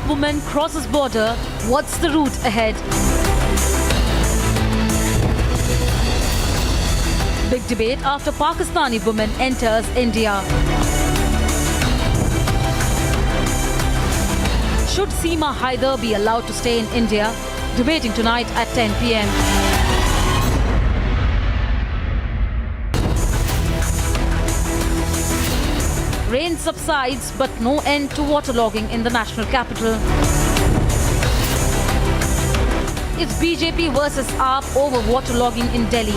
Woman crosses border. What's the route ahead? Big debate after Pakistani woman enters India. Should Seema Haider be allowed to stay in India? Debating tonight at 10 p.m. Rain subsides, but no end to waterlogging in the national capital. It's BJP versus AAP over waterlogging in Delhi.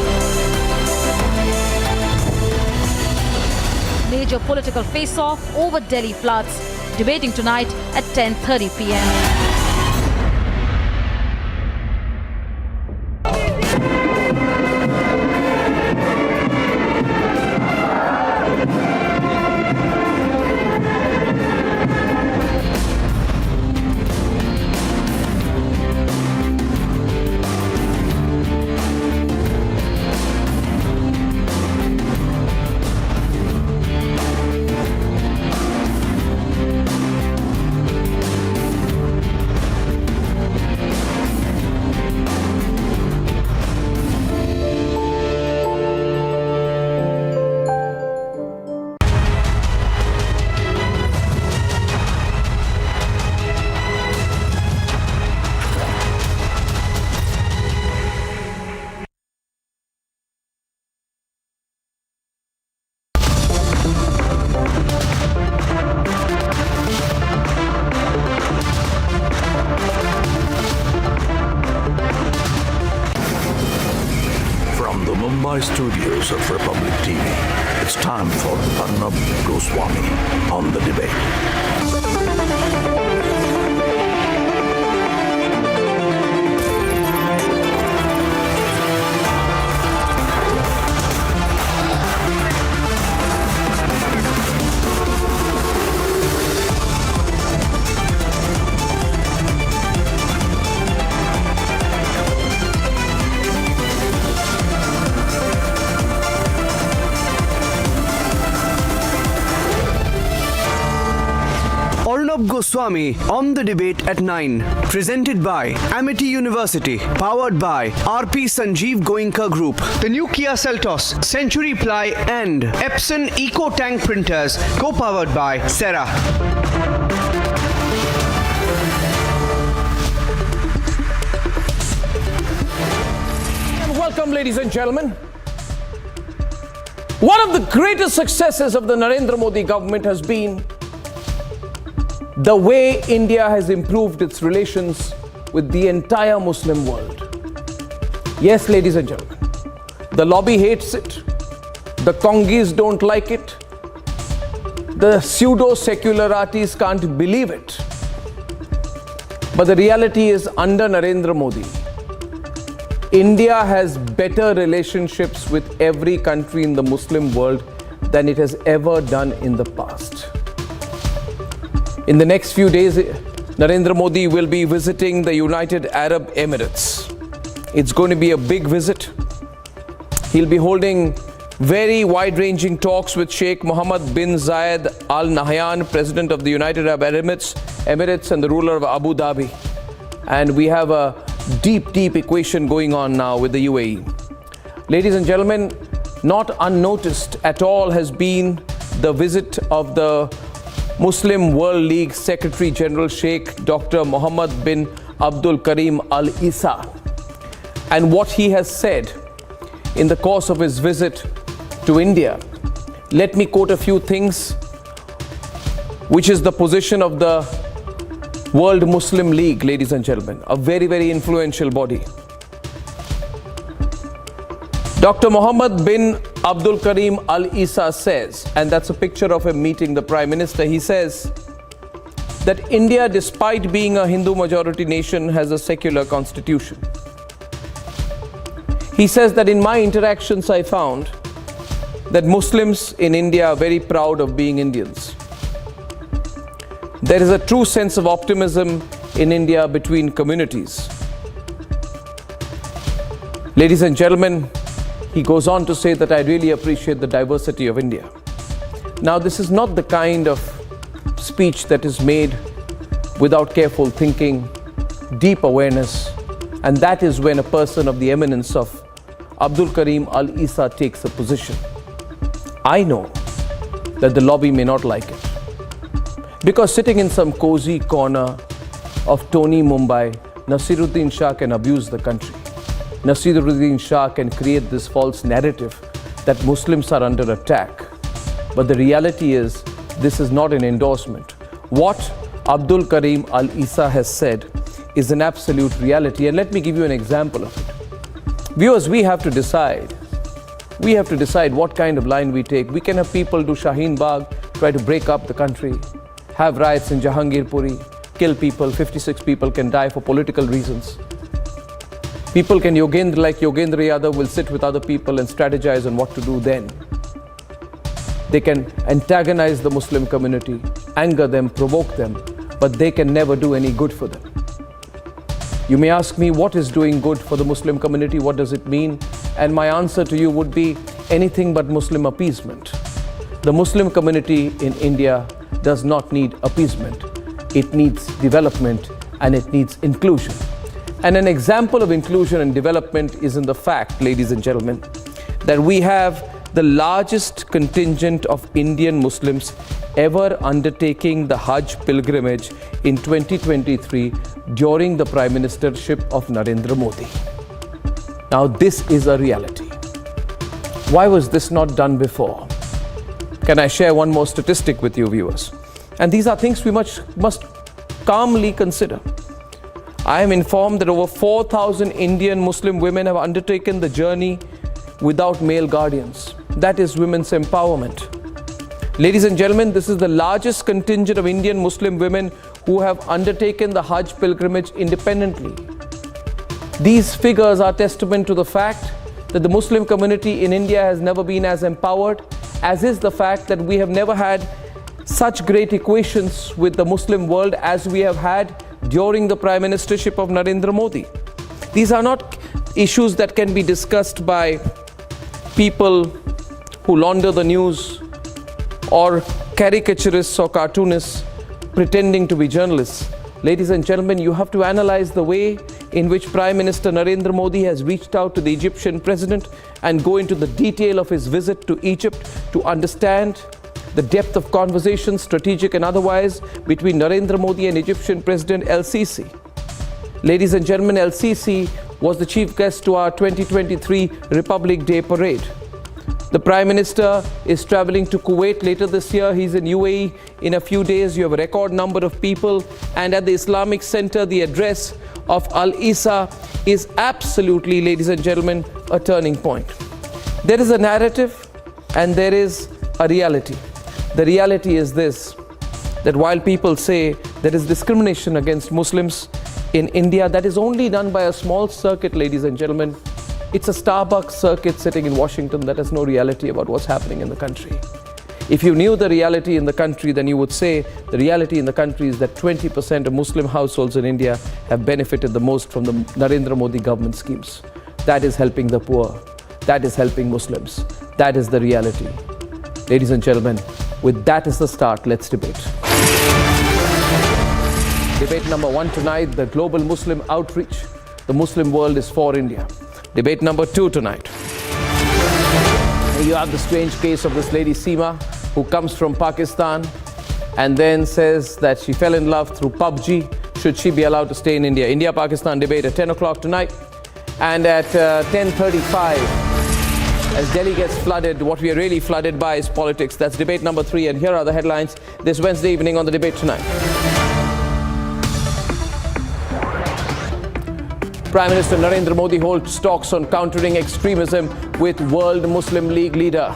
Major political face-off over Delhi floods. Debating tonight at 10:30 p.m. Mumbai studios of Republic TV, it's time for Arnab Goswami on the debate. Arnab Goswami on the debate at 9. Presented by Amity University. Powered by RP Sanjeev Goenka Group. The new Kia Seltos, Century Ply and Epson Eco Tank Printers. Co-powered by Sera. Welcome, ladies and gentlemen. One of the greatest successes of the Narendra Modi government has been the way India has improved its relations with the entire Muslim world. Yes, ladies and gentlemen, the lobby hates it, the Congis don't like it, the pseudo-secularities can't believe it. But the reality is, under Narendra Modi, India has better relationships with every country in the Muslim world than it has ever done in the past. In the next few days, Narendra Modi will be visiting the United Arab Emirates. It's going to be a big visit. He'll be holding very wide-ranging talks with Sheikh Mohammed bin Zayed Al Nahyan, President of the United Arab Emirates and the ruler of Abu Dhabi. And we have a deep equation going on now with the UAE. Ladies and gentlemen, not unnoticed at all has been the visit of the Muslim World League Secretary General Sheikh Dr. Mohammed bin Abdul Karim al-Issa, and what he has said in the course of his visit to India. Let me quote a few things, which is the position of the World Muslim League, ladies and gentlemen, a very influential body. Dr. Mohammed bin Abdul Karim al-Issa says, and that's a picture of him meeting the Prime Minister, he says that India, despite being a Hindu majority nation, has a secular constitution. He says that in my interactions I found that Muslims in India are very proud of being Indians. There is a true sense of optimism in India between communities. Ladies and gentlemen, he goes on to say that I really appreciate the diversity of India. Now, this is not the kind of speech that is made without careful thinking, deep awareness, and that is when a person of the eminence of Abdul Karim al-Issa takes a position. I know that the lobby may not like it, because sitting in some cozy corner of Tony Mumbai, Nasiruddin Shah can abuse the country. Nasiruddin Shah can create this false narrative that Muslims are under attack. But the reality is, this is not an endorsement. What Abdul Karim al-Issa has said is an absolute reality. And let me give you an example of it. Viewers, we have to decide. We have to decide what kind of line we take. We can have people do Shaheen Bagh, try to break up the country, have riots in Jahangirpuri, kill people, 56 people can die for political reasons. People can like Yogendra Yadav will sit with other people and strategize on what to do then. They can antagonize the Muslim community, anger them, provoke them, but they can never do any good for them. You may ask me, what is doing good for the Muslim community? What does it mean? And my answer to you would be anything but Muslim appeasement. The Muslim community in India does not need appeasement. It needs development and it needs inclusion. And an example of inclusion and development is in the fact, ladies and gentlemen, that we have the largest contingent of Indian Muslims ever undertaking the Hajj pilgrimage in 2023 during the Prime Ministership of Narendra Modi. Now, this is a reality. Why was this not done before? Can I share one more statistic with you, viewers? And these are things we must calmly consider. I am informed that over 4,000 Indian Muslim women have undertaken the journey without male guardians. That is women's empowerment. Ladies and gentlemen, this is the largest contingent of Indian Muslim women who have undertaken the Hajj pilgrimage independently. These figures are testament to the fact that the Muslim community in India has never been as empowered, as is the fact that we have never had such great equations with the Muslim world as we have had during the Prime Ministership of Narendra Modi. These are not issues that can be discussed by people who launder the news or caricaturists or cartoonists pretending to be journalists. Ladies and gentlemen, you have to analyze the way in which Prime Minister Narendra Modi has reached out to the Egyptian president and go into the detail of his visit to Egypt to understand the depth of conversation, strategic and otherwise, between Narendra Modi and Egyptian President al-Sisi. Ladies and gentlemen, al-Sisi was the chief guest to our 2023 Republic Day parade. The Prime Minister is traveling to Kuwait later this year. He's in UAE in a few days. You have a record number of people. And at the Islamic Center, the address of al-Issa is absolutely, ladies and gentlemen, a turning point. There is a narrative and there is a reality. The reality is this, that while people say there is discrimination against Muslims in India, that is only done by a small circuit, ladies and gentlemen. It's a Starbucks circuit sitting in Washington that has no reality about what's happening in the country. If you knew the reality in the country, then you would say the reality in the country is that 20% of Muslim households in India have benefited the most from the Narendra Modi government schemes. That is helping the poor. That is helping Muslims. That is the reality. Ladies and gentlemen, with that as the start, let's debate. Debate number 1 tonight, the global Muslim outreach. The Muslim world is for India. Debate number 2 tonight. You have the strange case of this lady Seema, who comes from Pakistan and then says that she fell in love through PUBG. Should she be allowed to stay in India? India-Pakistan debate at 10 o'clock tonight. And at 10:35, as Delhi gets flooded, what we are really flooded by is politics. That's debate number 3. And here are the headlines this Wednesday evening on the Debate Tonight. Prime Minister Narendra Modi holds talks on countering extremism with World Muslim League leader.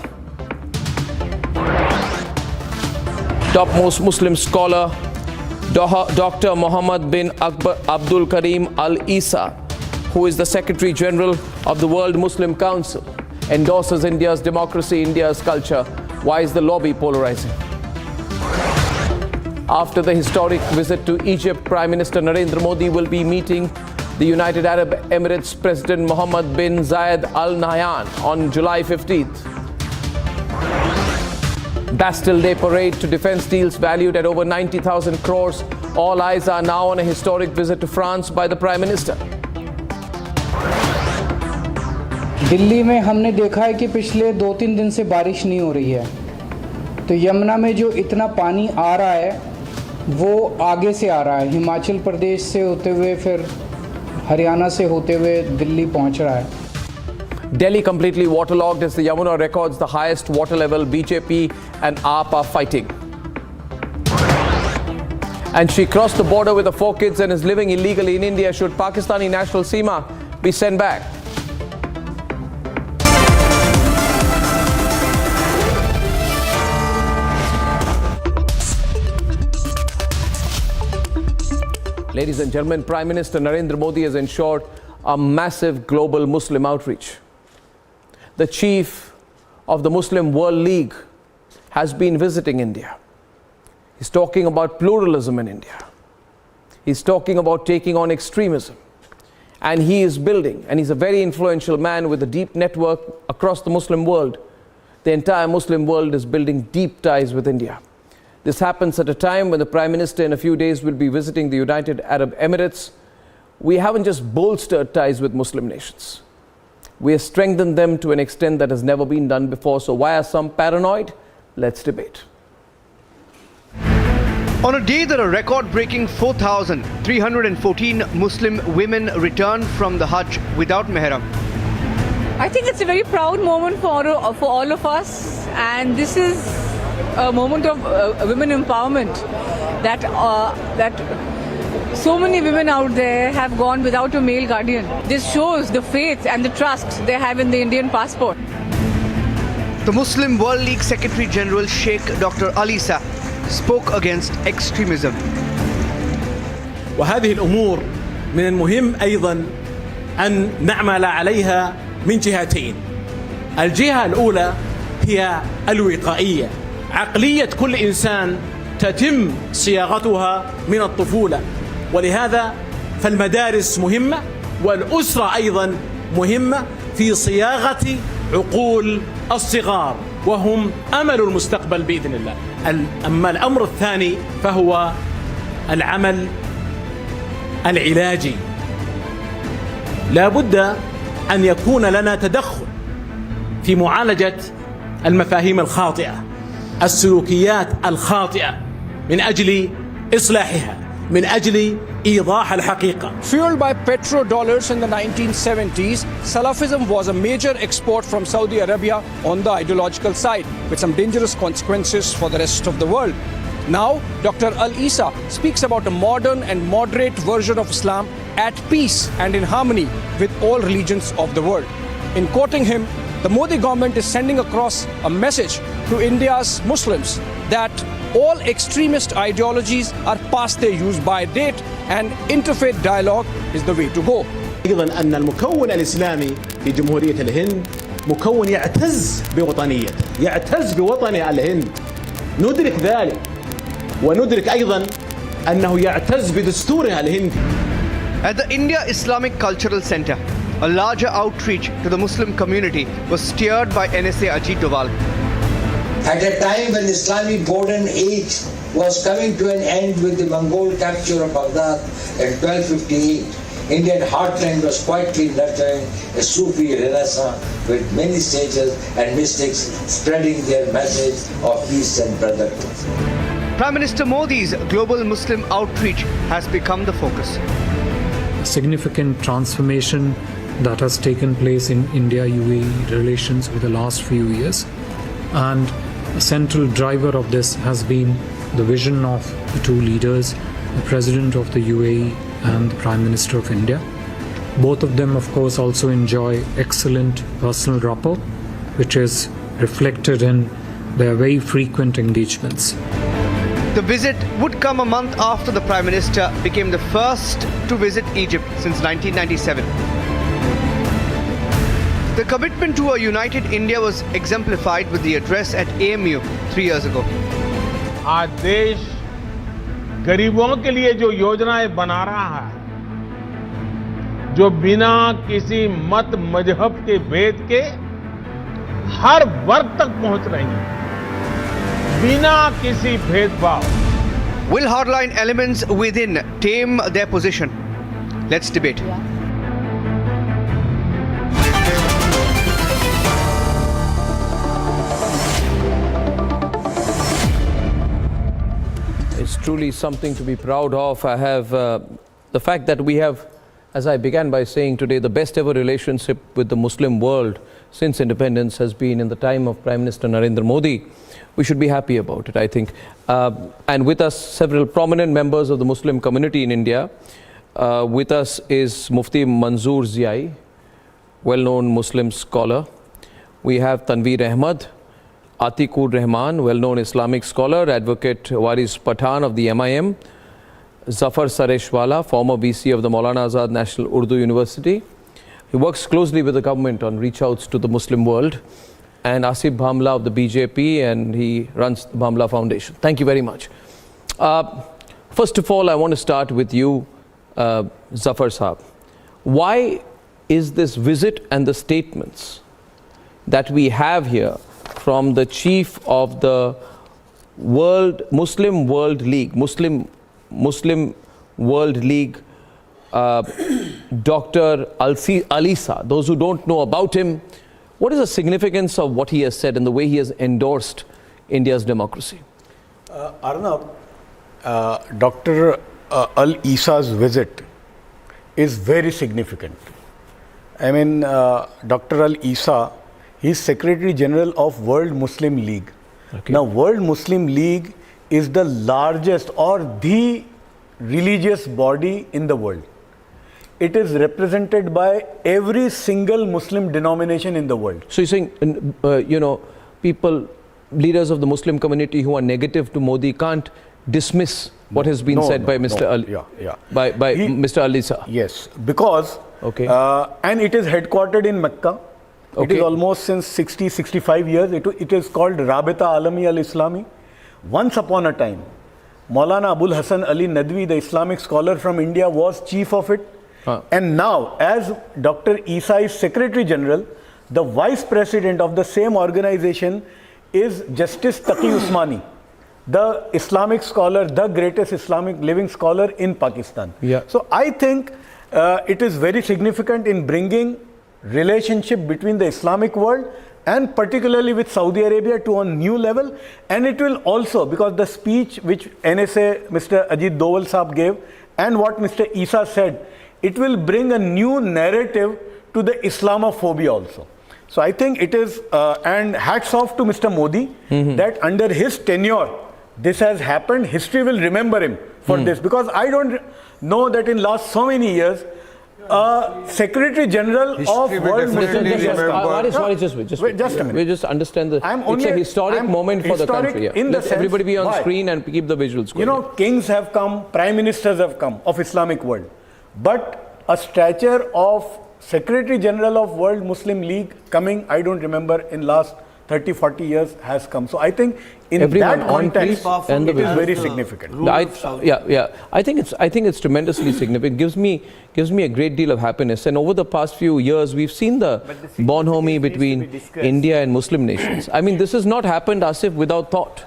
Topmost Muslim scholar Dr. Muhammad bin Abdul Karim al-Issa who is the Secretary General of the World Muslim Council, endorses India's democracy, India's culture. Why is the lobby polarizing? After the historic visit to Egypt, Prime Minister Narendra Modi will be meeting the United Arab Emirates President Mohammed bin Zayed Al Nahyan on July 15th. Bastille Day parade to defense deals valued at over 90,000 crores. All eyes are now on a historic visit to France by the Prime Minister. Delhi में हमने देखा है कि पिछले 2-3 दिन से बारिश नहीं हो रही है, तो यमुना में जो इतना पानी आ रहा है वो आगे से आ रहा है, हिमाचल प्रदेश से होते हुए फिर हरियाणा से होते हुए दिल्ली पहुंच रहा है. Delhi completely waterlogged as the Yamuna records the highest water level. BJP and AAP are fighting. And she crossed the border with her 4 kids and is living illegally in India. Should Pakistani national Seema be sent back? Ladies and gentlemen, Prime Minister Narendra Modi has ensured a massive global Muslim outreach. The chief of the Muslim World League has been visiting India. He's talking about pluralism in India. He's talking about taking on extremism. And he is building, and he's a very influential man with a deep network across the Muslim world. The entire Muslim world is building deep ties with India. This happens at a time when the Prime Minister in a few days will be visiting the United Arab Emirates. We haven't just bolstered ties with Muslim nations. We have strengthened them to an extent that has never been done before. So why are some paranoid? Let's debate. On a day that a record-breaking 4,314 Muslim women returned from the Hajj without Mehram. I think it's a very proud moment for all of us, and this is a moment of women empowerment that so many women out there have gone without a male guardian. This shows the faith and the trust they have in the Indian passport. The Muslim World League Secretary General Sheikh Dr. al-issa spoke against extremism. وهذه الأمور من المهم أيضا أن نعمل عليها من جهتين. الجهة الأولى هي الوقائية. عقلية كل إنسان تتم صياغتها من الطفولة، ولهذا فالمدارس مهمة والأسرة أيضا مهمة في صياغة عقول الصغار، وهم أمل المستقبل بإذن الله. أما الأمر الثاني فهو العمل العلاجي. لا بد أن يكون لنا تدخل في معالجة المفاهيم الخاطئة، السلوكيات الخاطئة، من أجل إصلاحها، من أجل إيضاح الحقيقة. Fueled by petrodollars in the 1970s, Salafism was a major export from Saudi Arabia on the ideological side, with some dangerous consequences for the rest of the world. Now, Dr. al-Issa speaks about a modern and moderate version of Islam at peace and in harmony with all religions of the world. In quoting him, the Modi government is sending across a message to India's Muslims that all extremist ideologies are past their use-by date and interfaith dialogue is the way to go. أيضا أن المكون الإسلامي في جمهورية الهند مكون يعتز بوطنيته، يعتز بوطن الهند. ندرك ذلك، وندرك أيضا أنه يعتز بدستورها الهندي. At the India Islamic Cultural Center, a larger outreach to the Muslim community was steered by NSA Ajit Doval. At a time when Islamic golden age was coming to an end with the Mongol capture of Baghdad in 1258, Indian heartland was quietly nurturing a Sufi renaissance with many sages and mystics spreading their message of peace and brotherhood. Prime Minister Modi's global Muslim outreach has become the focus. A significant transformation that has taken place in India-UAE relations over the last few years, and a central driver of this has been the vision of the two leaders, the President of the UAE and the Prime Minister of India. Both of them, of course, also enjoy excellent personal rapport, which is reflected in their very frequent engagements. The visit would come a month after the Prime Minister became the first to visit Egypt since 1997. The commitment to a united India was exemplified with the address at AMU 3 years ago. आज देश गरीबों के लिए जो योजनाएं बना रहा है, जो बिना किसी मत मजहब के भेद के हर वर्ग तक पहुंच रही है, बिना किसी भेदभाव. Will hardline elements within tame their position? Let's debate. It's truly something to be proud of. I have the fact that we have, as I began by saying today, the best ever relationship with the Muslim world since independence has been in the time of Prime Minister Narendra Modi. We should be happy about it, I think. And with us, several prominent members of the Muslim community in India. With us is Mufti Manzoor Ziai, well-known Muslim scholar. We have Tanveer Ahmad, Atikur Rahman, well-known Islamic scholar, Advocate Waris Pathan of the MIM, Zafar Sareshwala, former VC of the Maulana Azad National Urdu University. He works closely with the government on reach-outs to the Muslim world. And Asif Bhamla of the BJP, and he runs the Bhamla Foundation. Thank you very much. First of all, I want to start with you, Zafar Saab. Why is this visit and the statements that we have here from the chief of the Muslim World League, Muslim World League, Dr. al-Issa, those who don't know about him, what is the significance of what he has said and the way he has endorsed India's democracy? Arnab, Dr. al-Issa's visit is very significant. I mean, Dr. al-Issa, he is Secretary General of World Muslim League. Okay. Now, World Muslim League is the largest or the religious body in the world. It is represented by every single Muslim denomination in the world. So you're saying, people, leaders of the Muslim community who are negative to Modi can't dismiss what has been said by Mr. Mr. al-Issa? Yes, because, and it is headquartered in Mecca. It is almost since 65 years. It is called Rabita Alami al-Islami. Once upon a time, Maulana Abul Hasan Ali Nadwi, the Islamic scholar from India, was chief of it. And now, as Dr. Issa is Secretary General, the Vice President of the same organization is Justice Taqi Usmani, the Islamic scholar, the greatest Islamic living scholar in Pakistan. Yeah. So I think it is very significant in bringing relationship between the Islamic world and particularly with Saudi Arabia to a new level. And it will also, because the speech which NSA Mr. Ajit Doval Saab gave and what Mr. Issa said, it will bring a new narrative to the Islamophobia also. So I think it is, and hats off to Mr. Modi, that under his tenure, this has happened. History will remember him for this, because I don't know that in last so many years, Secretary General of World Muslim League. Just a minute. We just understand it's a historic moment for the country. Yeah. Let everybody be on screen and keep the visuals going. You know, kings have come, prime ministers have come of Islamic world. But a stature of Secretary General of World Muslim League coming, I don't remember, in last 30, 40 years has come. So I think in that context, it is very significant. I think it's tremendously significant. Gives me a great deal of happiness. And over the past few years, we've seen the bonhomie between India and Muslim nations. I mean, this has not happened, Asif, without thought.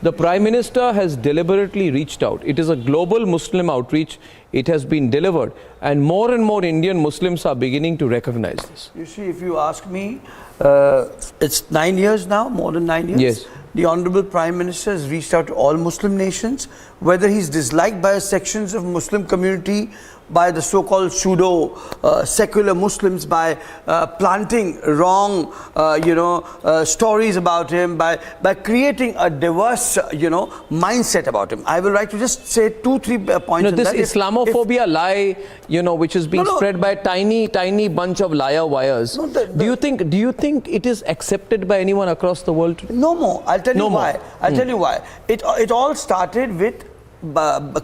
The Prime Minister has deliberately reached out. It is a global Muslim outreach. It has been delivered. And more Indian Muslims are beginning to recognize this. You see, if you ask me, it's 9 years now, more than 9 years. Yes. The Honorable Prime Minister has reached out to all Muslim nations, whether he's disliked by sections of Muslim community, by the so-called pseudo-secular Muslims, by planting wrong, stories about him, by creating a diverse, mindset about him. I would like to just say 2-3 points. This Islamophobia lie, which is being spread by a tiny bunch of liar wires. Do you think it is accepted by anyone across the world? No more. I'll tell you why. I'll tell you why. It all started with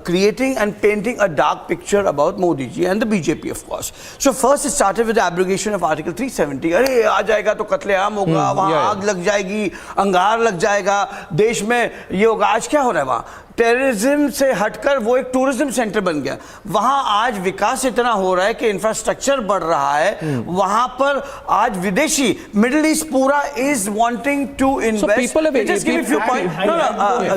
creating and painting a dark picture about Modi ji and the BJP, of course. So first it started with the abrogation of Article 370. अरे आ जाएगा तो कत्लेआम होगा, वहाँ आग लग जाएगी, अंगार लग जाएगा, देश में ये होगा. आज क्या हो रहा है वहाँ? टेररिज्म से हटकर वो एक टूरिज्म सेंटर बन गया. वहाँ आज विकास इतना हो रहा है कि इंफ्रास्ट्रक्चर बढ़ रहा है. वहाँ पर आज विदेशी मिडिल ईस्ट पूरा is wanting to invest. So people have just give me a few points.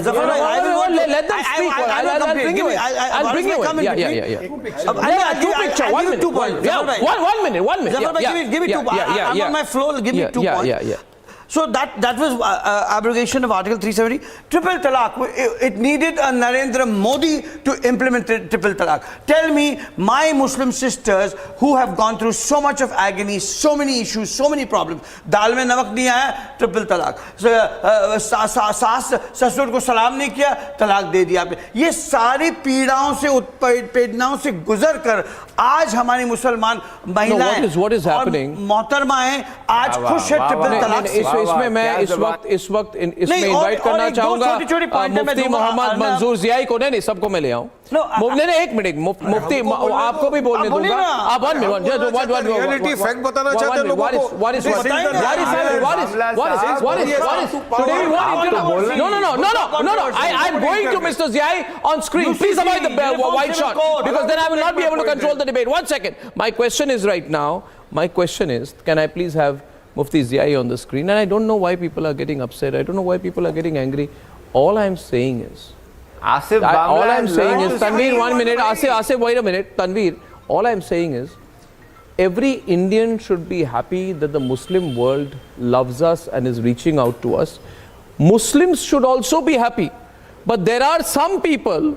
Zafar, let them speak. I'll bring you in. I'll bring you in. Yeah. Two picture. 1 minute. 2 points. Yeah. 1 minute. 1 minute. Zafar, give me 2 points. I'm on my floor. Give me 2 points. Yeah. So that was abrogation of Article 370. Triple Talaq, it needed a Narendra Modi to implement Triple Talaq. Tell me, my Muslim sisters who have gone through so much of agony, so many issues, so many problems. Dal mein namak nahi aaya, Triple Talaq. Saas ससुर को सलाम नहीं किया, तलाक दे दिया आपने. ये सारी पीड़ाओं से उत्पीड़नाओं से गुजर कर आज हमारी मुसलमान महिलाएं और मोहतरमाएं आज खुश है ट्रिपल तलाक से. इसमें मैं इस वक्त इसमें इनवाइट करना चाहूंगा मुफ्ती मोहम्मद मंजूर जियाई को. नहीं सबको मैं ले आऊं. नहीं एक मिनट मुफ्ती आपको भी बोलने दूंगा. आप 1 मिनट रियलिटी फैक्ट बताना चाहते हैं लोगों को. What is No. I'm going to Mr. Ziai on screen. Please avoid the wide shot because then I will not be able to control the debate. 1 second. My question is right now. My question is, can I please have Mufti Ziai on the screen? And I don't know why people are getting upset. I don't know why people are getting angry. All I'm saying is, Tanveer, 1 minute. Asif, wait a minute. Tanveer, all I'm saying is, every Indian should be happy that the Muslim world loves us and is reaching out to us. Muslims should also be happy. But there are some people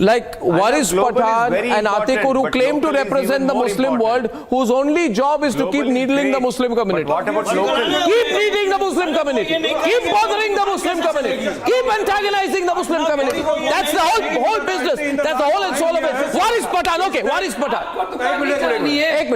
like Waris Pathan and Atikur who claim to represent the Muslim world, whose only job is to keep needling the Muslim community. What about local? Keep needling the Muslim community. Keep bothering the Muslim community. Keep antagonizing the Muslim community. That's the whole business. That's the whole and soul of it. Waris Pathan, okay, Waris Pathan.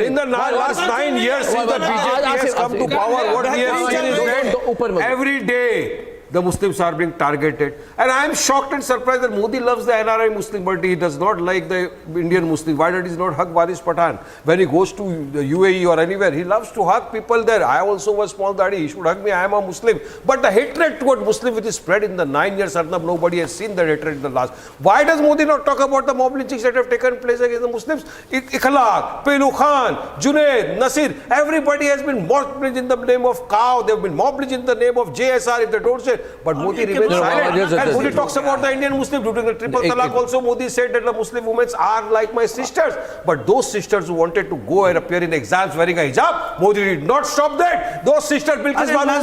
In the last 9 years since the BJP has come to power, what we have seen is that every day the Muslims are being targeted. And I am shocked and surprised that Modi loves the NRI Muslim, but he does not like the Indian Muslim. Why does he not hug Waris Pathan? When he goes to the UAE or anywhere, he loves to hug people there. I also was small daddy, he should hug me, I am a Muslim. But the hatred toward Muslim which is spread in the 9 years, Arnab, nobody has seen that hatred in the last. Why does Modi not talk about the mob lynchings that have taken place against the Muslims? Ikhlaq, Pelu Khan, Junaid, Nasir, everybody has been mob lynched in the name of cow, they have been mob lynched in the name of JSR if they don't say. But Modi remains silent. And Modi talks about the Indian Muslim. During the triple talaq also, Modi said that the Muslim women are like my sisters. But those sisters who wanted to go and appear in exams wearing a hijab, Modi did not stop that. Those sisters, Bilkis Banos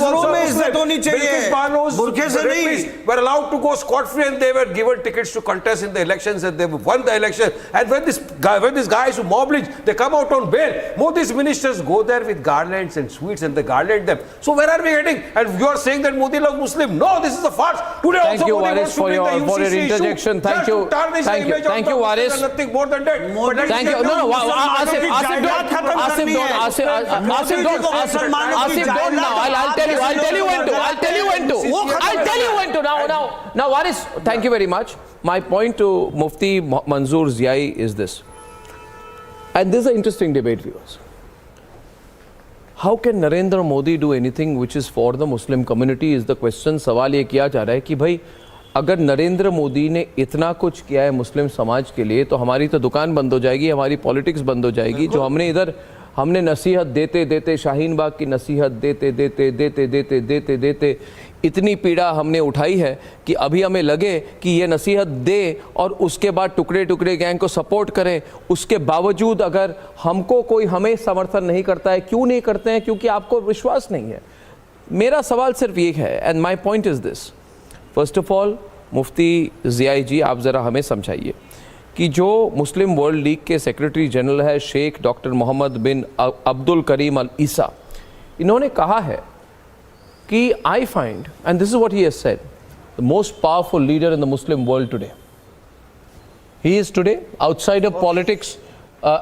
were allowed to go scot-free and they were given tickets to contest in the elections and they won the election. And when these guys who mob lynch, they come out on bail. Modi's ministers go there with garlands and sweets and they garland them. So where are we heading? And you are saying that Modi loves Muslim. No, this is a farce. Today Thank also you, Modi Waris, for your interjection. Thank you. Thank you, Waris. Nothing more than that. Thank you. No, Asif don't now. I'll tell you when to. Now, Waris, thank you very much. My point to Mufti Manzoor Ziai is this. And this is an interesting debate, viewers. How can Narendra Modi do anything which is for the Muslim community is the question. सवाल ये किया जा रहा है कि भाई अगर नरेंद्र मोदी ने इतना कुछ किया है मुस्लिम समाज के लिए तो हमारी तो दुकान बंद हो जाएगी, हमारी पॉलिटिक्स बंद हो जाएगी. जो हमने इधर नसीहत देते शाहीन बाग की नसीहत देते इतनी पीड़ा हमने उठाई है कि अभी हमें लगे कि ये नसीहत दे और उसके बाद टुकड़े गैंग को सपोर्ट करें. उसके बावजूद अगर हमको कोई हमें समर्थन नहीं करता है, क्यों नहीं करते हैं? क्योंकि आपको विश्वास नहीं है. मेरा सवाल सिर्फ ये है, and my point is this. First of all Mufti Ziyai ji, आप ज़रा हमें समझाइए कि जो मुस्लिम वर्ल्ड लीग के सेक्रेटरी जनरल है Sheikh doctor Mohammad bin Abdul Karim अल-issa, इन्होंने कहा है कि I find, and this is what he has said, the most powerful leader in the Muslim world today. He is today, outside of politics,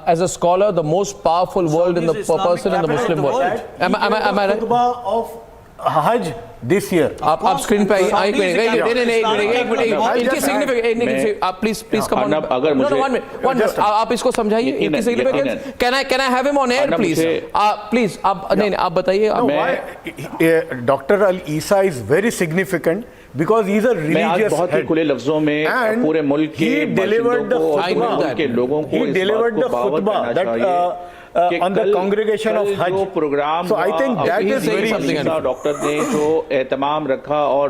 as a scholar, the most powerful world in the person in the Muslim world. Am I right? Of Hajj this year. आप screen पे एक minute इनकी significance आप please come on. अगर मुझे आप इसको समझाइए इनकी significance. Can I have him on air please? Please आप नहीं आप बताइए। डॉक्टर अल-issa is very significant because he is a religious बहुत ही खुले लफ्जों में पूरे मुल्क के लोगों को he delivered the khutbah that on the congregation of Hajj. जो programme so I think that is very important. Doctor ने जो एहतमाम रखा और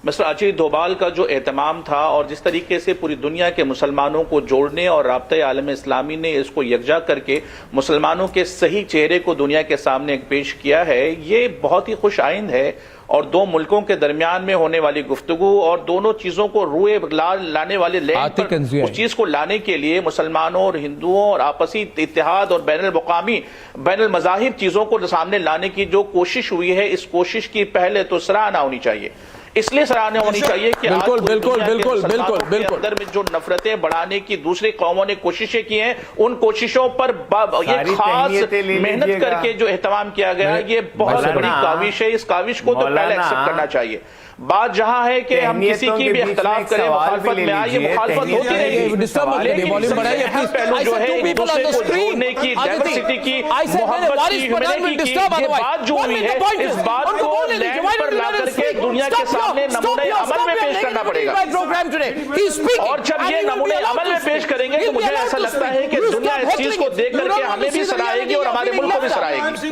मिस्टर अजीत डोभाल का जो एहतमाम था और जिस तरीके से पूरी दुनिया के मुसलमानों को जोड़ने और राब्ता आलम इस्लामी ने इसको यकजा करके मुसलमानों के सही चेहरे को दुनिया के सामने पेश किया है, ये बहुत ही खुश आइंद है। और दो मुल्कों के दरमियान में होने वाली गुफ्तगू और दोनों चीजों को रुए लाने वाले लैंड पर उस चीज को लाने के लिए मुसलमानों और हिंदुओं और आपसी इत्तेहाद और बैनुल मुकामी बैनुल मज़ाहिब चीजों को सामने लाने की जो कोशिश हुई है, इस कोशिश की पहले तो सराहना होनी चाहिए। इसलिए सराहना होनी चाहिए कि बिल्कुल अंदर में जो नफरतें बढ़ाने की दूसरी कौमों ने कोशिशें की हैं, उन कोशिशों पर ये खास मेहनत करके जो एहतमाम किया गया, ये बहुत बड़ी काविश है। इस काविश को तो पहले एक्सेप्ट करना चाहिए। बात जहां है कि हम किसी की भी इख्तलाफ करें, मुखालफत में आए, ये मुखालफत होती रहेगी। पहलू जो है एक दूसरे को जोड़ने की, डाइवर्सिटी की, मोहब्बत की, ह्यूमैनिटी की, ये बात जो हुई है, इस बात को लैंड पर ला करके दुनिया के सामने नमूने अमल में पेश करना पड़ेगा। और जब ये नमूने अमल में पेश करेंगे तो मुझे ऐसा लगता है कि दुनिया इस चीज को देख करके हमें भी सराहेगी और हमारे मुल्क को भी सराहेगी।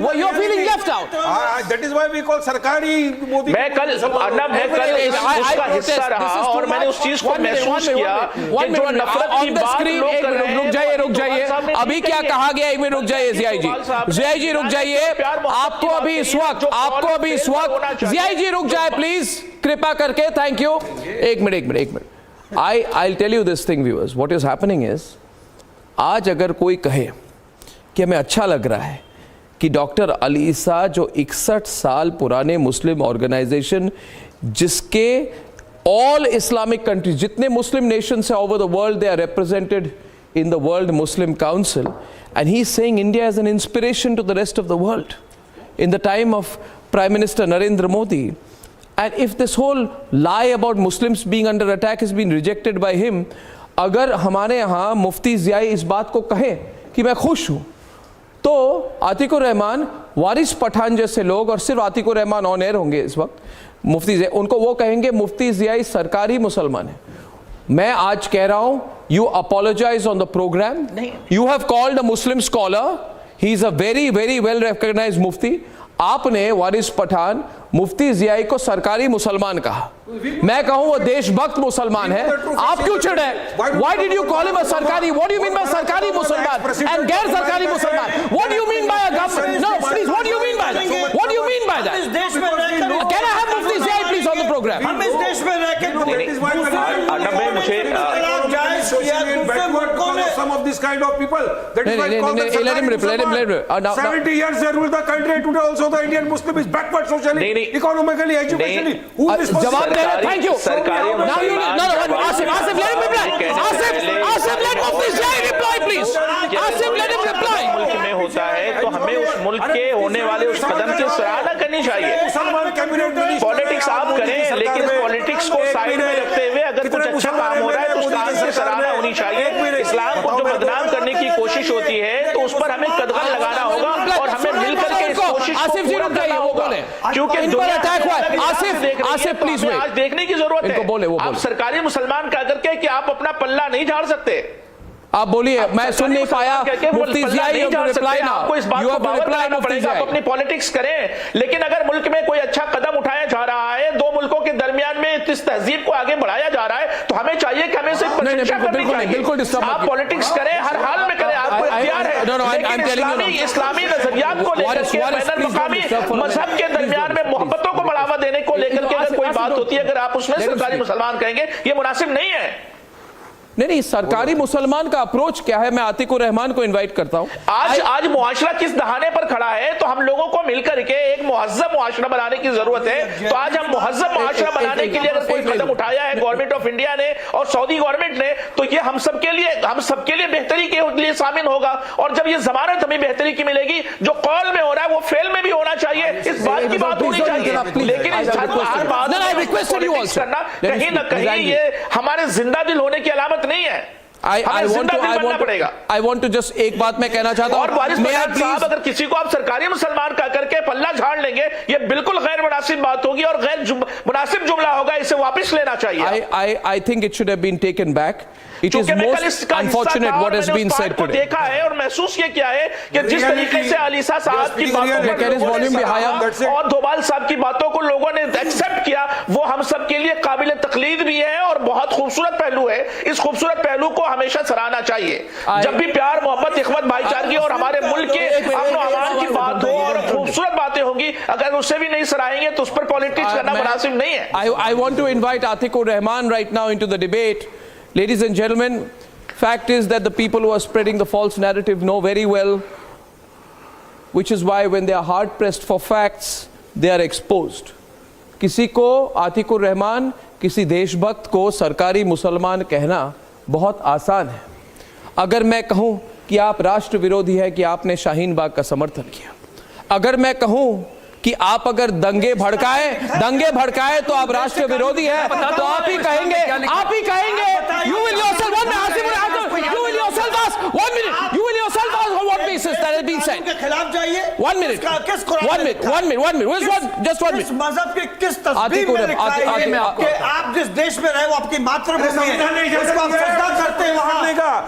मैं कल अर्नब उसका हिस्सा रहा और मैंने उस चीज को महसूस किया कि जो नफरत की बात लोग कर रहे हैं। रुक जाइए अभी क्या कहा गया, एक मिनट रुक जाइए जियाई जी रुक जाइए। आपको अभी इस वक्त जियाई जी रुक जाए प्लीज कृपा करके, थैंक यू। एक minute I tell you this thing viewers, what is happening is, आज अगर कोई कहे कि हमें अच्छा लग रहा है कि डॉक्टर अल-issa जो 61 साल पुराने मुस्लिम ऑर्गेनाइजेशन जिसके ऑल इस्लामिक कंट्रीज जितने मुस्लिम नेशंस है over the world, they are represented in the World Muslim Council, and he's saying India is an inspiration to the rest of the world in the time of Prime Minister Narendra Modi. And if this whole lie about Muslims being under attack has been rejected by him, अगर हमारे यहाँ मुफ्ती ज़ियाई इस बात को कहें कि मैं खुश हूँ, तो आतिकुर रहमान, वारिस पठान जैसे लोग, और सिर्फ आतिकुर रहमान ऑन एयर होंगे इस वक्त, मुफ्ती ज़ियाई, उनको वो कहेंगे मुफ्ती ज़ियाई सरकारी मुसलमान है। मैं आज कह रहा हूं, you apologize on the program. You have called a Muslim scholar. He is a very, very well recognized mufti. आपने वारिस पठान मुफ्ती ज़ियाई को सरकारी मुसलमान कहा। मैं कहूं वो देशभक्त मुसलमान है, आप क्यों चिढ़ रहे? Why did you call him a सरकारी? What do you mean by सरकारी मुसलमान and गैर सरकारी मुसलमान? What do you mean by a government? No, please, what do you mean by that? What do you mean by that? Can I have Mufti ज़ियाई please on the program? हम इस देश में रहकर some of this kind of people. That is why let him reply. 70 years they ruled the country. Today also the Indian Muslim is backward socially, economically, educationally. Who is जवाब दे रहे? Thank you. Now you Asif, let him reply. Asif, let Mufti ज़ियाई reply please. Asif, let him reply. मुल्क में होता है तो हमें उस मुल्क के होने वाले उस कदम की सराहना करनी चाहिए। पॉलिटिक्स आप करें, लेकिन पॉलिटिक्स को साइड में रखते हुए अगर कुछ अच्छा काम हो रहा है तो उस काम की सराहना होनी चाहिए। इस्लाम को जो बदनाम करने की कोशिश होती है तो उस पर हमें कदगन लगाना होगा और हमें मिलकर के इस कोशिश को पूरा करना होगा, क्योंकि दुनिया अटैक हुआ है। आसिफ प्लीज आज देखने की जरूरत है। आप सरकारी मुसलमान कह करके कि आप अपना पल्ला नहीं झाड़ सकते। आप बोलिए, मैं सुन नहीं पाया। मुफ्ती ज़ियाई रिप्लाई ना, आपको इस बात को बावर कराना पड़ेगा। आप अपनी पॉलिटिक्स करें, लेकिन अगर मुल्क में कोई अच्छा कदम उठाया जा रहा है, दो मुल्कों के दरमियान में इस तहजीब को आगे बढ़ाया जा रहा है, तो हमें चाहिए कि हमें सिर्फ प्रशंसा करनी चाहिए। आप पॉलिटिक्स करें, हर हाल में करें, आपको इख्तियार है। इस्लामी नजरियात को लेकर के बैनुल मुकामी मजहब के दरमियान में मोहब्बतों को बढ़ावा देने को लेकर के अगर कोई बात होती है, अगर आप उसमें सरकारी मुसलमान कहेंगे, ये मुनासिब नहीं है। नहीं, सरकारी मुसलमान का अप्रोच क्या है? मैं आतिकुर रहमान को इनवाइट करता हूं। आज मुआशरा किस दहाने पर खड़ा है, तो हम लोगों को मिलकर के एक मुहज्जब मुआशरा बनाने की जरूरत है। तो आज हम मुहज्जब मुआशरा बनाने के लिए अगर कोई कदम उठाया है गवर्नमेंट ऑफ इंडिया ने और सऊदी गवर्नमेंट ने, तो ये हम सबके लिए बेहतरी के लिए शामिल होगा। और जब ये जमानत हमें बेहतरी की मिलेगी, जो कौल में हो रहा है वो फेल में भी होना चाहिए, इस बात की बात होनी चाहिए, लेकिन हर बात करना कहीं ना कहीं ये हमारे जिंदा दिल होने की अलामत नहीं है। I want to just एक बात मैं कहना चाहता हूँ, और वारिस साहब, अगर किसी को आप सरकारी मुसलमान कह करके पल्ला झाड़ लेंगे, ये बिल्कुल गैर मुनासिब बात होगी और गैर मुनासिब जुमला होगा, इसे वापस लेना चाहिए। I think it should have been taken back. It is most unfortunate what has been said today. देखा है और महसूस ये किया है कि जिस तरीके से अल-issa साहब की बातों और धोबाल साहब की बातों को लोगों ने एक्सेप्ट किया, वो हम सब के लिए काबिल तकलीद भी है और बहुत खूबसूरत पहलू है। इस खूबसूरत पहलू को हमेशा सराहना चाहिए। जब भी प्यार, मोहब्बत, इख्वत, भाईचारगी और हमारे मुल्क के अमन और अमान की बात हो और खूबसूरत बातें होंगी, अगर उससे भी नहीं सराहेंगे तो उस पर पॉलिटिक्स करना मुनासिब नहीं है। I want to invite Atiq Rahman right now into the debate. Ladies and gentlemen, fact is that the people who are spreading the false narrative know very well, which is why when they are hard pressed for facts, they are exposed. किसी को आतिकुर रहमान, किसी देशभक्त को सरकारी मुसलमान कहना बहुत आसान है। अगर मैं कहूँ कि आप राष्ट्र विरोधी है कि आपने शाहीन बाग का समर्थन किया, अगर मैं कहूँ कि आप अगर दंगे भड़काए तो आप राष्ट्र विरोधी है, तो आप ही कहेंगे you will yourself ask 1 minute, you will yourself ask on what basis that has been said. One minute, just 1 minute. मजहब के किस तस्वीर में लिखा है कि आप जिस देश में रहे वो आपकी मातृभूमि है, उसको आप सजदा करते हैं वहाँ।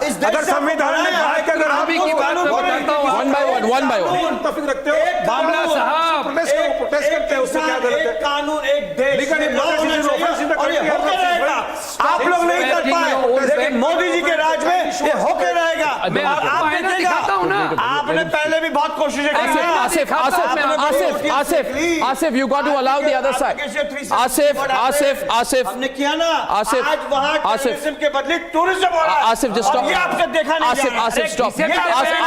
इस देश अगर संविधान ने कहा है कि अगर आप one by one रखते हो, मामला साहब प्रोटेस्ट करते हैं, उससे क्या गलत है? कानून एक देश और ये होके रहेगा। आप लोग नहीं कर पाए, लेकिन मोदी जी के राज में ये होके रहेगा। आप देखिएगा, आपने पहले भी बहुत कोशिशें की हैं। Asif, you got to allow the other side. Asif, हमने किया ना, आज वहाँ टूरिज्म के बदले टूरिज्म हो रहा है। Asif, just stop. ये आपसे देखा नहीं जा रहा। Asif, stop.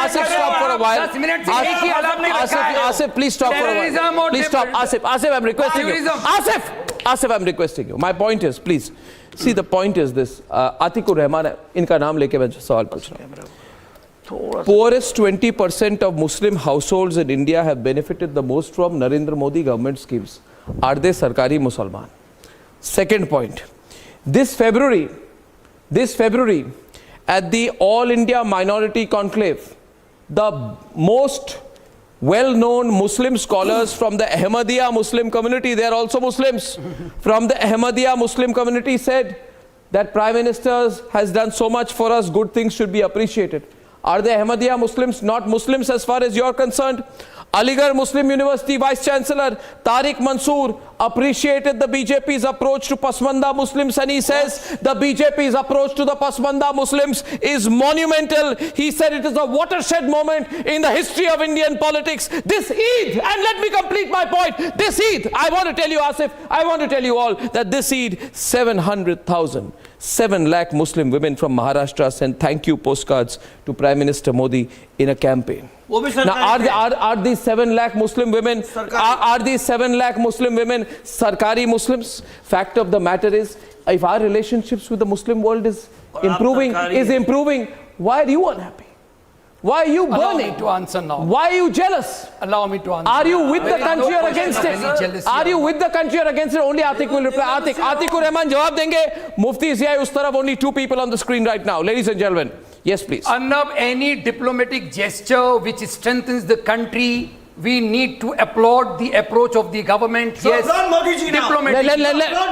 Asif, stop for a while. Asif, please stop for a while. Please stop. Asif, I'm requesting you. Asif, I'm requesting you. My point is, please. See, the point is this. Atikur Rahman, इनका नाम लेके मैं सवाल पूछ रहा हूँ। Poorest 20% of Muslim households in India have benefited the most from Narendra Modi government schemes. Are they Sarkari Musalman? Second point. This February, at the All India Minority Conclave, the most well-known Muslim scholars from the Ahmadiyya Muslim community, they are also Muslims, from the Ahmadiyya Muslim community said that Prime Minister has done so much for us, good things should be appreciated. Are the Ahmadiyya Muslims not Muslims as far as you are concerned? Aligarh Muslim University Vice Chancellor Tariq Mansoor appreciated the BJP's approach to Pasmanda Muslims, and he says the BJP's approach to the Pasmanda Muslims is monumental. He said it is a watershed moment in the history of Indian politics. This Eid, and let me complete my point, this Eid, I want to tell you, Asif, I want to tell you all that this Eid, 7 lakh Muslim women from Maharashtra sent thank you postcards to Prime Minister Modi in a campaign. Now, are these 7 lakh Muslim women, are these 7 lakh Muslim women Sarkari Muslims? Fact of the matter is, if our relationships with the Muslim world is improving, why are you unhappy? Why are you burning? Allow me to answer now. Why are you jealous? Allow me to answer. Are you with the country or against it? Are you with the country or against it? Only Atiq will reply. Atikur Rahman jawab denge. Mufti is here. Us taraf only 2 people on the screen right now. Ladies and gentlemen. Yes, please. Arnab, any diplomatic gesture which strengthens the country, we need to applaud the approach of the government. So yes, Modi ji now.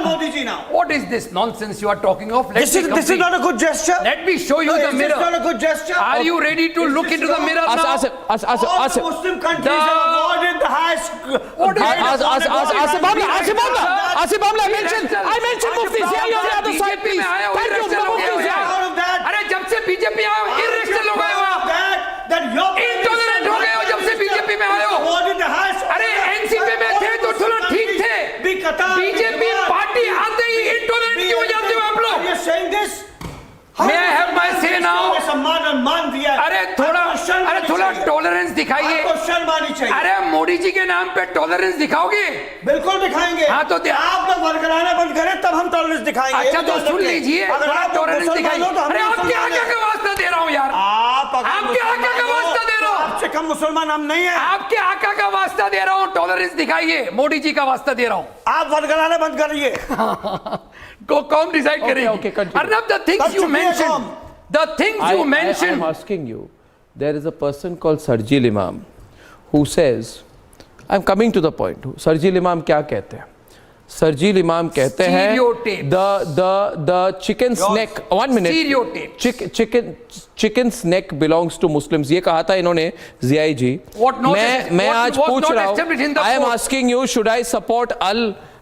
Modi ji now. What is this nonsense you are talking of? This is not a good gesture. Let me show you the mirror. This is not a good gesture. Are you ready to look into the mirror now? All the Muslim countries have awarded the highest. Asif Bamla, I mentioned Mufti. Here you are on the other side, please. Thank you, Mufti. अरे जब से BJP आए हो इरेक्शनल हो गए हो आप, intolerant हो गए हो जब से बीजेपी में आए हो। अरे एनसीपी में थे तो थोड़ा ठीक थे, बीजेपी पार्टी आते ही इंटॉलरेंट क्यों हो जाते हो आप लोग? May I have my say now? अरे थोड़ा टॉलरेंस दिखाइए। अरे मोदी जी के नाम पे टॉलरेंस दिखाओगे? बिल्कुल दिखाएंगे। हाँ तो आप लोग वरगलाना बंद करें तब हम टॉलरेंस दिखाएंगे। अच्छा तो सुन लीजिए, टॉलरेंस दिखाइए। अरे आपके आगे का वास्ता दे रहा हूँ यार, आपके आगे का वास्ता दे रहा हूँ। आपसे कम मुसलमान हम नहीं है। आपके आका का वास्ता दे रहा हूं, टॉलरेंस दिखाइए। मोदी जी का वास्ता दे रहा हूं। आप वरगलाना बंद करिए। कौन डिसाइड करेगी? Arnab, the things you mentioned, the things you mentioned. I'm asking you, there is a person called Sarjil Imam who says, I'm coming to the point. Sarjil Imam क्या कहते हैं? Sarjil Imam कहते हैं the chicken's neck, 1 minute, chicken's neck belongs to Muslims. ये कहा था इन्होंने ज़ियाई जी। मैं आज पूछ रहा हूँ, I am asking you, should I support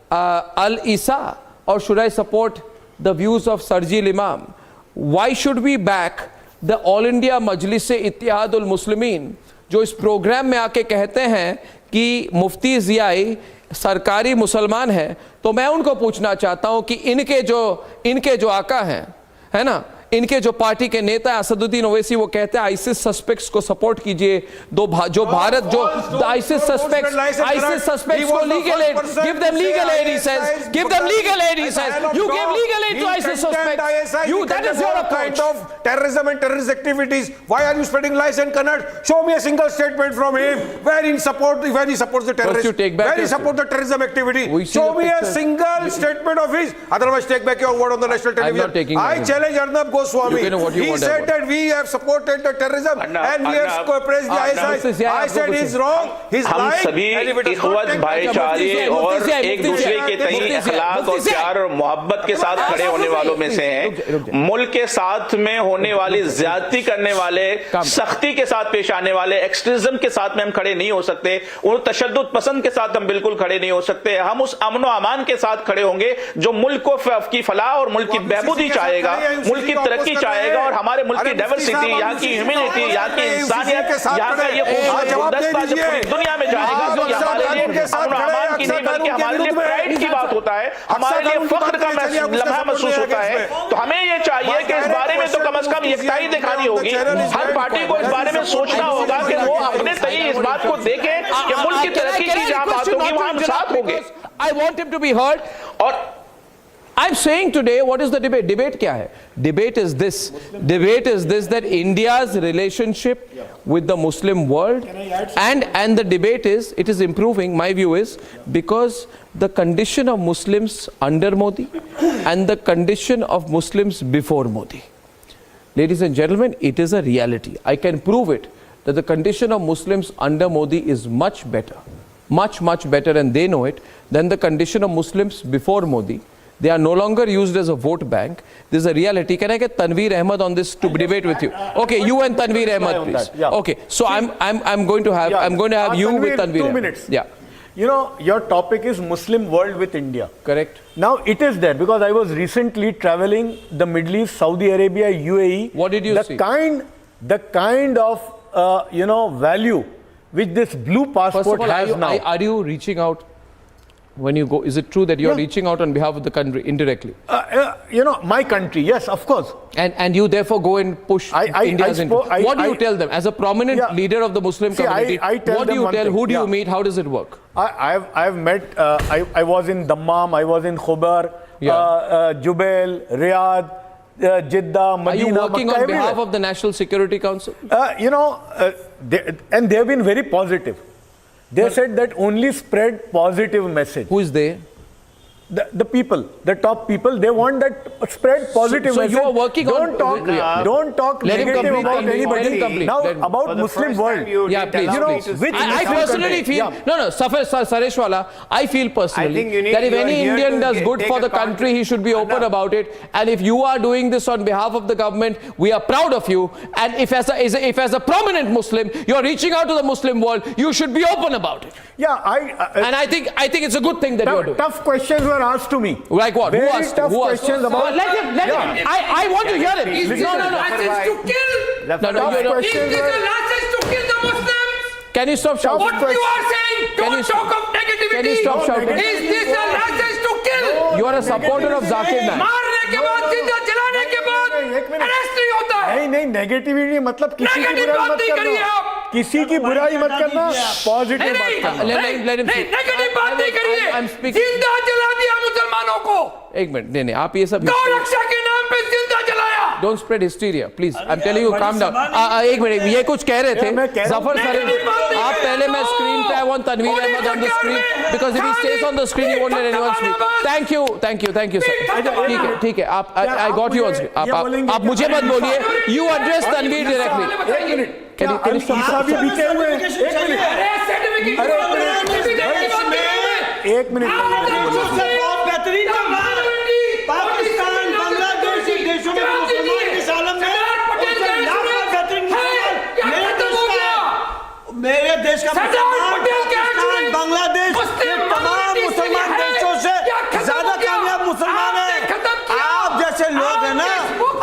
al-issa or should I support the views of Sarjil Imam? Why should we back the All India Majlis-e-Ittihad al-Muslimin जो इस प्रोग्राम में आके कहते हैं कि मुफ्ती ज़ियाई सरकारी मुसलमान है? तो मैं उनको पूछना चाहता हूं कि इनके जो आका हैं, है ना, इनके जो पार्टी के नेता असदुद्दीन ओवैसी, वो कहते हैं आईसिस सस्पेक्ट्स को सपोर्ट कीजिए। जो भारत जो आईसिस सस्पेक्ट्स को legal aid, give them legal aid, he says, give them legal aid, he says, you give legal aid to ISIS suspects, you, that is your kind of terrorism and terrorist activities. Why are you spreading lies and canard? Show me a single statement from him where he supports the terrorists, where he supports the terrorism activity. Show me a single statement of his. Otherwise, take back your word on the national television. I challenge Arnab Goswami. He said that we have supported the terrorism and we have praised the ISI. I said he's wrong. He's lying. हम सभी इखवत भाईचारे और एक दूसरे के तई अखलाक और प्यार और मोहब्बत के साथ खड़े होने वालों में से हैं। मुल्क के साथ में होने वाली ज्यादती करने वाले, सख्ती के साथ पेश आने वाले, एक्सट्रीमिज्म के साथ में हम खड़े नहीं हो सकते, और तशद्दुद पसंद के साथ हम बिल्कुल खड़े नहीं हो सकते। हम उस अमन और अमान के साथ खड़े होंगे जो मुल्क को की फलाह और मुल्क की बहबूदी चाहेगा, मुल्क की तरक्की चाहेगा, और हमारे मुल्क की डाइवर्सिटी, यहाँ की ह्यूमैनिटी, यहाँ की इंसानियत, यहाँ का ये खूबसूरत पूरी दुनिया में जाएगा। तो हमारे लिए अमन और अमान की नहीं बल्कि हमारे लिए प्राइड की बात होता है, हमारे लिए फख्र का लम्हा महसूस होता है। तो हमें ये चाहिए कि इस बारे में तो कम से कम एकताई दिखानी होगी। हर पार्टी को इस बारे में सोचना होगा कि वो अपने तय इस बात को देखें कि मुल्क की तरक्की की जहां बात होगी वहां हम साथ होंगे। I want him to be heard. और I'm saying today, what is the debate? Debate क्या है? Debate is this. Debate is this, that India's relationship with the Muslim world, and the debate is, it is improving. My view is because the condition of Muslims under Modi and the condition of Muslims before Modi. Ladies and gentlemen, it is a reality. I can prove it that the condition of Muslims under Modi is much better, much better, and they know it, than the condition of Muslims before Modi. They are no longer used as a vote bank. This is a reality. Can I get Tanveer Ahmed on this to debate with you? Okay, you and Tanveer Ahmed, please. Okay, so I'm going to have you with Tanveer. 2 minutes. Yeah. You know, your topic is Muslim world with India. Correct. Now it is there because I was recently traveling the Middle East, Saudi Arabia, UAE. What did you see? The kind of value which this blue passport First of all, has now. Are you reaching out? When you go, is it true that you are reaching out on behalf of the country indirectly? My country, yes, of course. And you therefore go and push India's interest. What do you tell them as a prominent leader of the Muslim community? What do you tell? Who do you meet? How does it work? I've met. I was in Dammam. I was in Khobar, Jubail, Riyadh, Jeddah, Medina. Are you working Makkah, on behalf everywhere. of the National Security Council? And they have been very positive. They said that only spread positive message. Who is they? The people, the top people, they want that spread positive message. So you are working don't talk negative about anybody. Now about Muslim world. Yeah, please. I personally feel, Sareshwala, I feel personally that if any Indian does good for the country, he should be open about it. And if you are doing this on behalf of the government, we are proud of you. And if as a prominent Muslim, you are reaching out to the Muslim world, you should be open about it. Yeah, and I think it's a good thing that you are doing. Tough questions were asked to me. Like what? Very Who asked? tough questions about. Let him. I want to hear him. Is this a license to kill? Is this a license to kill the Muslims? Can you stop shouting? What you are saying? Don't talk of negativity. Can you stop shouting? Is this a license to kill? You are a supporter of Zakir Naik. मारने के बाद, जिंदा जलाने के बाद arrest नहीं होता है। नहीं, नेगेटिविटी मतलब किसी की बुराई मत करना। किसी की बुराई मत करना, पॉजिटिव बात करना। नहीं, नेगेटिव बात नहीं करिए। जिंदा जला दिया मुसलमानों को। एक मिनट, नहीं, आप ये सब गौ रक्षा के नाम पे जिंदा जलाया। Don't spread hysteria, please. I'm telling you, calm down. एक मिनट, ये कुछ कह रहे थे. Zafar sir, आप पहले मैं screen पे I want Tanveer Ahmed on the screen because if he stays on the screen, he won't let anyone speak. Thank you, sir. ठीक है. आप I got you on screen. आप मुझे मत बोलिए. You address Tanveer directly. एक minute. Can you stop? एक minute. Pakistan, Bangladesh देशों में मुसलमान के सालम में मेरे देश का पाकिस्तान, बांग्लादेश तमाम मुसलमान देशों से ज्यादा कामयाब मुसलमान है. आप जैसे लोग हैं ना,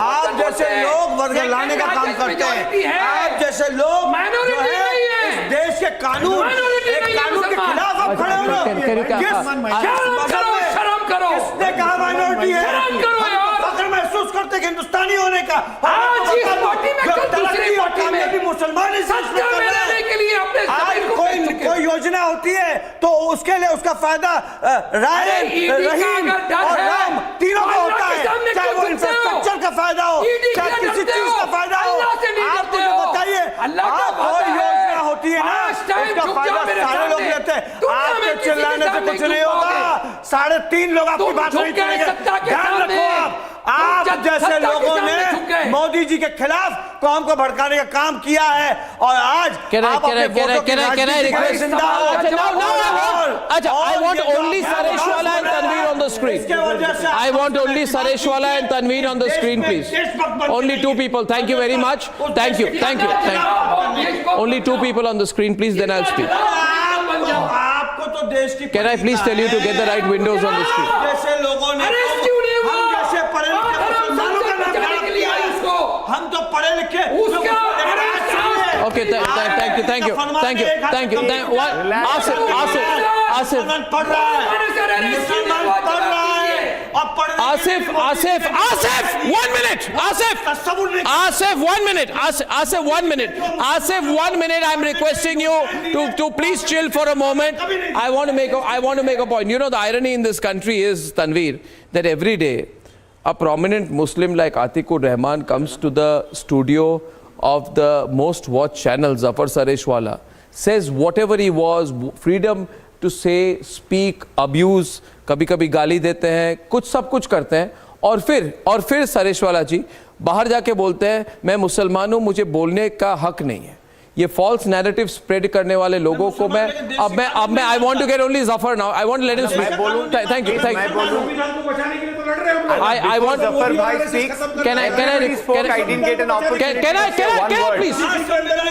आप जैसे लोग वर्ग लाने का काम करते हैं. आप जैसे लोग जो है इस देश के कानून के खिलाफ आप खड़े हो. किसने कहा माइनॉरिटी है? फख्र महसूस करते हैं हिंदुस्तानी होने का. आज मुसलमान आज कोई योजना होती है तो उसके लिए उसका फायदा रहीम और राम तीनों को होता है. चाहे वो इंफ्रास्ट्रक्चर का फायदा हो, चाहे किसी चीज का फायदा हो. आप मुझे बताइए, कोई योजना होती है ना उसका फायदा सारे लोग लेते हैं. आपके चिल्लाने से कुछ नहीं होगा. 3.5 लोग आपकी बात नहीं सुनेंगे. ध्यान रखो, आप जैसे लोगों ने मोदी जी के खिलाफ कौम को भड़काने का काम किया है और आज I want only Sareshwala and Tanveer on the screen. I want only Sareshwala and Tanveer on the screen, please. Only 2 people. Thank you very much. Thank you. Only 2 people on the screen, please. Then I'll speak. Can I please tell you to get the right windows on the screen? हम तो पढ़े लिखे. Okay, thank you. Asif, 1 minute. Asif, 1 minute. I'm requesting you to please chill for a moment. I want to make a point. You know, the irony in this country is, Tanveer, that every day a prominent Muslim like Atikur Rahman comes to the studio of the most watched channel, Zafar Sareshwala, says whatever he was, freedom to say, speak, abuse, कभी-कभी गाली देते हैं, सब कुछ करते हैं, और फिर सरेशवाला जी बाहर जाके बोलते हैं मैं मुसलमान हूं, मुझे बोलने का हक नहीं है. ये फॉल्स नैरेटिव स्प्रेड करने वाले लोगों को मैं I want to get only Zafar now. I want to let him speak. Thank you. I want Zafar bhai speak. Can I didn't get an opportunity. Can I please?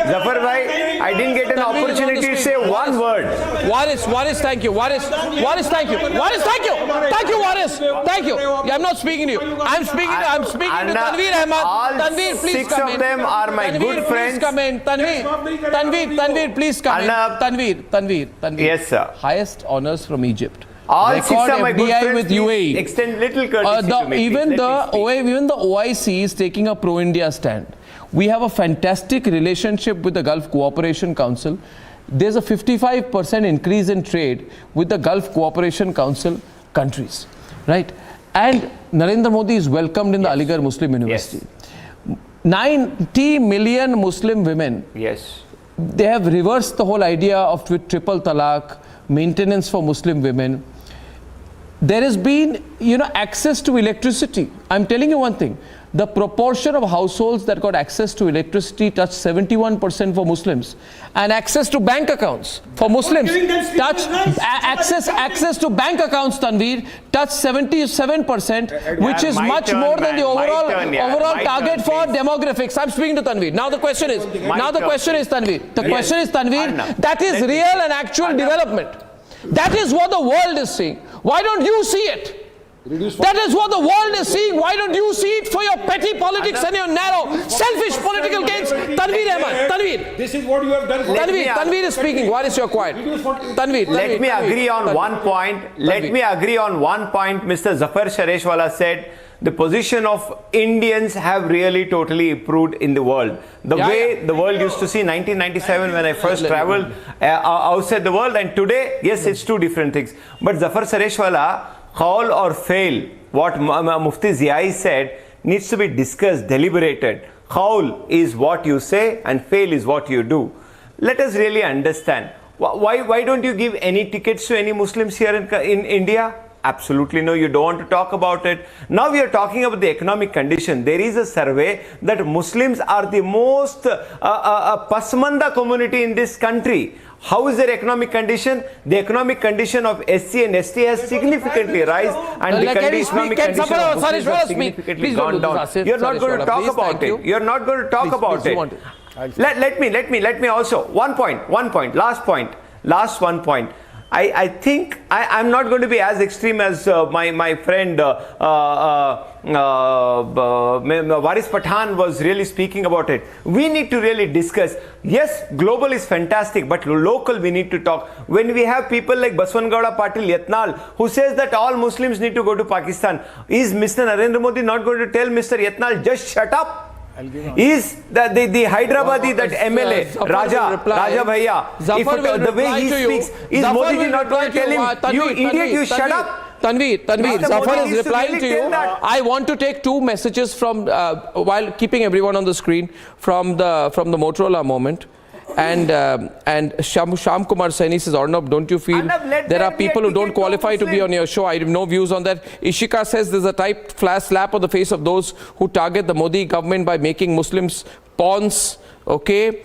Zafar bhai, I didn't get an opportunity to say one word. Waris, thank you. Waris, thank you. Thank you, Waris. Thank you. I'm not speaking to you. I'm speaking to Tanveer Ahmed. Tanveer, please come in. 6 of them are my good friends. Please come in. Tanveer, please come in. Tanveer. Yes, sir. Highest honors from Egypt. All 6 are my good FDI friends. with UAE. Extend little courtesy to me. Even the OIC is taking a pro-India stand. We have a fantastic relationship with the Gulf Cooperation Council. There's a 55% increase in trade with the Gulf Cooperation Council countries, right? And Narendra Modi is welcomed in the Aligarh Muslim University. 90 million Muslim women. Yes. They have reversed the whole idea of triple talaq, maintenance for Muslim women. There has been, access to electricity. I'm telling you one thing. The proportion of households that got access to electricity touched 71% for Muslims, and access to bank accounts for Muslims touched access to bank accounts, Tanveer, touched 77%, which is much more than the overall target for demographics. I'm speaking to Tanveer. Now the question is, Tanveer. The question is, Tanveer, that is real and actual development. That is what the world is seeing. Why don't you see it? That is what the world is seeing. Why don't you see it for your petty politics and your narrow, selfish political gains? Tanveer Ahmed, Tanveer. This is what you have done. Tanveer is speaking. Why is your quiet? Tanveer. Let me agree on one point. Mr. Zafar Sareshwala said the position of Indians have really totally improved in the world. The way the world used to see 1997 when I first traveled outside the world, and today, yes, it's two different things. But Zafar Sareshwala, Qawl or fail, what Mufti Ziai said, needs to be discussed, deliberated. Qawl is what you say and fail is what you do. Let us really understand. Why don't you give any tickets to any Muslims here in India? Absolutely no, you don't want to talk about it. Now we are talking about the economic condition. There is a survey that Muslims are the most pasmanda community in this country. How is their economic condition? The economic condition of SC and ST has significantly rise, and the economic condition of Muslims has significantly gone down. You're not going to talk about it. You're not going to talk about it. Let me also, last one point. I think I'm not going to be as extreme as my friend Waris Pathan was really speaking about it. We need to really discuss. Yes, global is fantastic, but local we need to talk. When we have people like Baswangowda Patil Yatnal who says that all Muslims need to go to Pakistan, is Mr. Narendra Modi not going to tell Mr. Yatnal just shut up? Is the Hyderabadi, that MLA, Raja Bhaiya, the way he speaks, is Modi ji not going to tell him, you idiot, you shut up? Tanveer, Zafar is replying to you. I want to take two messages from, while keeping everyone on the screen, from the Motorola moment. And Sham Kumar Saini says, Arnab, don't you feel there are people who don't qualify to be on your show? I have no views on that. Ishika says there's a tight slap on the face of those who target the Modi government by making Muslims pawns. Okay.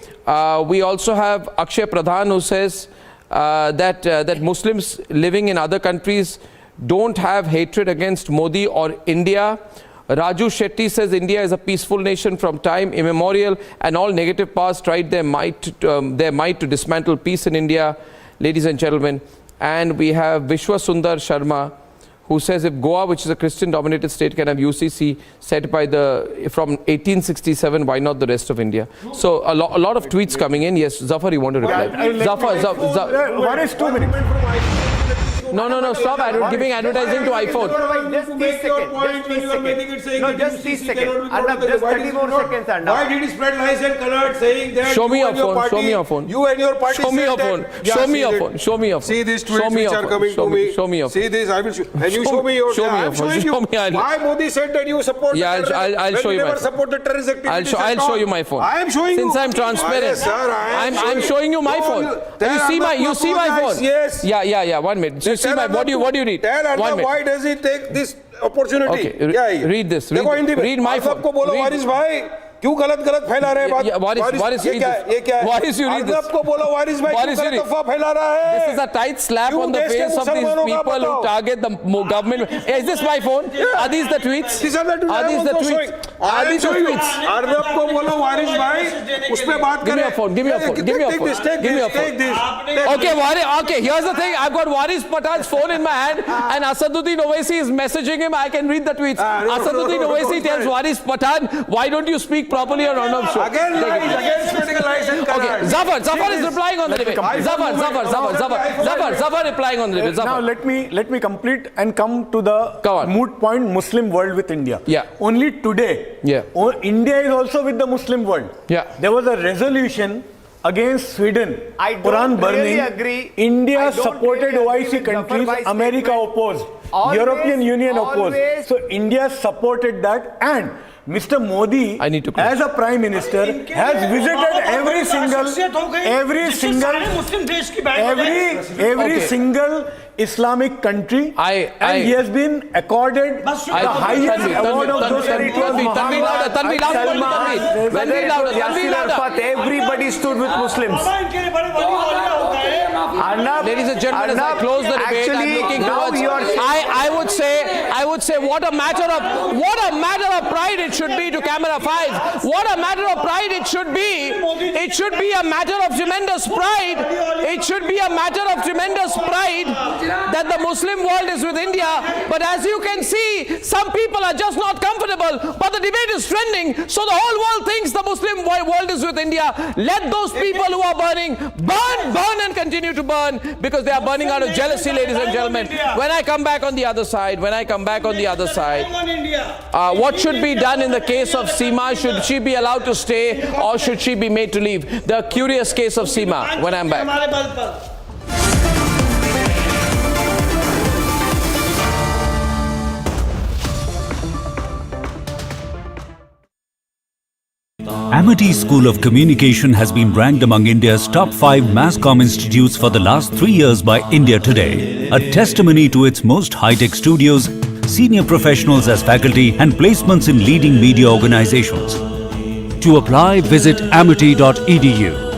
We also have Akshay Pradhan who says that Muslims living in other countries don't have hatred against Modi or India. Raju Shetty says India is a peaceful nation from time immemorial, and all negative powers tried their might to dismantle peace in India, ladies and gentlemen. And we have Vishwa Sundar Sharma, who says if Goa, which is a Christian-dominated state, can have UCC set by from 1867, why not the rest of India? So a lot of tweets coming in. Yes, Zafar, you want to reply? Zafar. What is 2 minutes? No, stop giving advertising to iPhone. Just 3 seconds. Arnab, just 30 more seconds, Arnab. Why did he spread lies and colors saying that show me your phone. You and your party show me your phone. Show me your phone. See these tweets which are coming to me. Show me your phone. See this, I will show. And you show me your phone. I'm showing you. Why Modi said that you support the terrorist? I'll show you my phone. Support the terrorist activities. I'll show you my phone. I am showing you. Since I'm transparent. Yes, sir, I'm showing you my phone. You see my phone? Yes. Yeah. 1 minute. You see my, what do you read? Tell Arnab, why does he take this opportunity? Okay, read this. Read my phone. को बोलो वारिस भाई क्यों गलत फैला रहे हैं बात? वारिस ये क्या? Waris, you read this. आपको बोलो वारिस भाई क्यों गलत अफवाह फैला रहा है? This is a tight slap on the face of these people who target the government. Is this my phone? Are these the tweets? These are the tweets. Are these the tweets? Arnab को बोलो वारिस भाई उस पे बात करें. Give me your phone. Take this. Okay, here's the thing. I've got Waris Pathan's phone in my hand and Asaduddin Owaisi is messaging him. I can read the tweets. Asaduddin Owaisi tells Waris Pathan, why don't you speak properly on Arnab's show? Again spreading lies and colors. Okay, Zafar is replying on the debate. Zafar replying on the debate. Now let me complete and come to the moot point, Muslim world with India. Yeah. Only today, India is also with the Muslim world. Yeah. There was a resolution against Sweden, Quran burning. Really agree. India supported OIC countries, America opposed, European Union opposed. So India supported that, and Mr. Modi, as a Prime Minister, has visited every single Islamic country, and he has been accorded the highest award of those territories. Everybody stood with Muslims. Arnab, ladies and gentlemen, as I close the debate, I'm looking towards. I would say, what a matter of pride it should be to Camera 5. What a matter of pride it should be. It should be a matter of tremendous pride. It should be a matter of tremendous pride that the Muslim world is with India. But as you can see, some people are just not comfortable. But the debate is trending, so the whole world thinks the Muslim world is with India. Let those people who are burning, burn and continue to burn, because they are burning out of jealousy, ladies and gentlemen. When I come back on the other side, what should be done in the case of Seema? Should she be allowed to stay or should she be made to leave? The curious case of Seema, when I'm back. Amity School of Communication has been ranked among India's top 5 mass comm institutes for the last 3 years by India Today, a testimony to its most high-tech studios, senior professionals as faculty and placements in leading media organizations. To apply, visit amity.edu.